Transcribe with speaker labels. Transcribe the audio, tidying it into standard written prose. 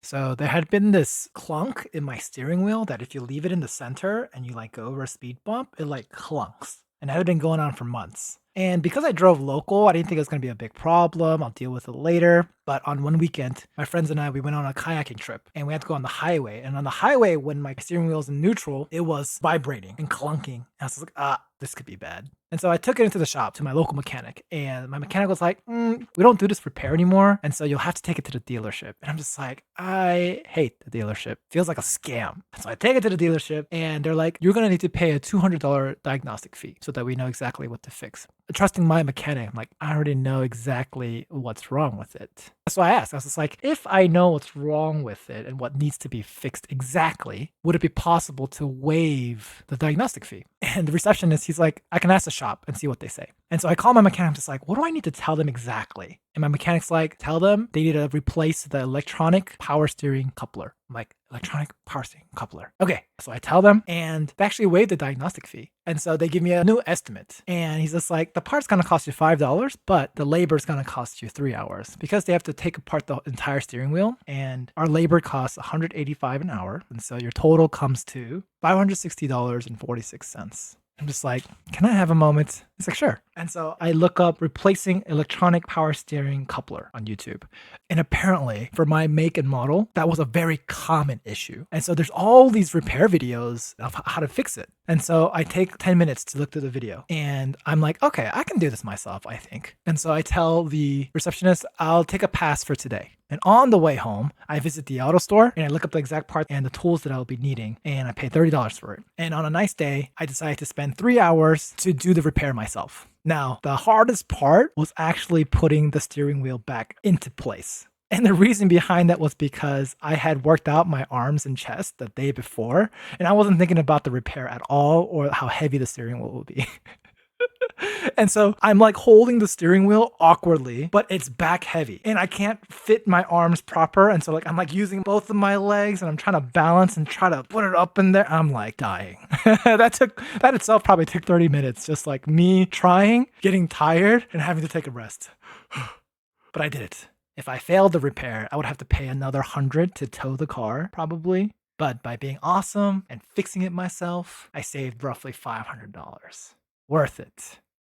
Speaker 1: So there had been this clunk in my steering wheel that if you leave it in the center and you like go over a speed bump, it like clunks. And that had been going on for months. And because I drove local, I didn't think it was going to be a big problem. I'll deal with it later. But on one weekend, my friends and I, we went on a kayaking trip and we had to go on the highway. And on the highway, when my steering wheel was in neutral, it was vibrating and clunking. And I was like, this could be bad. And so I took it into the shop to my local mechanic, and my mechanic was like, we don't do this repair anymore. And so you'll have to take it to the dealership. And I'm just like, I hate the dealership. Feels like a scam. So I take it to the dealership, and they're like, you're going to need to pay a $200 diagnostic fee so that we know exactly what to fix. Trusting my mechanic, I'm like, I already know exactly what's wrong with it. So I asked, I was just like, if I know what's wrong with it and what needs to be fixed exactly, would it be possible to waive the diagnostic fee? And the receptionist, he's like, I can ask the shop and see what they say. And so I call my mechanic, I'm just like, what do I need to tell them exactly? And my mechanic's like, tell them they need to replace the electronic power steering coupler. I'm like, electronic power steering coupler. Okay. So I tell them, and they actually waived the diagnostic fee. And so they give me a new estimate. And he's just like, the part's going to cost you $5, but the labor is going to cost you 3 hours because they have to take apart the entire steering wheel. And our labor costs $185 an hour. And so your total comes to $560.46. I'm just like, can I have a moment? It's like, sure. And so I look up replacing electronic power steering coupler on YouTube. And apparently, for my make and model, that was a very common issue. And so there's all these repair videos of how to fix it. And so I take 10 minutes to look through the video. And I'm like, okay, I can do this myself, I think. And so I tell the receptionist, I'll take a pass for today. And on the way home, I visit the auto store and I look up the exact part and the tools that I'll be needing, and I pay $30 for it. And on a nice day, I decided to spend 3 hours to do the repair myself. Now, the hardest part was actually putting the steering wheel back into place. And the reason behind that was because I had worked out my arms and chest the day before, and I wasn't thinking about the repair at all or how heavy the steering wheel would be. And so I'm like holding the steering wheel awkwardly, but it's back heavy and I can't fit my arms proper. And so like I'm like using both of my legs and I'm trying to balance and try to put it up in there. I'm like dying. That itself probably took 30 minutes, just like me trying, getting tired, and having to take a rest. But I did it. If I failed the repair, I would have to pay another 100 to tow the car, probably. But by being awesome and fixing it myself, I saved roughly $500. Worth it.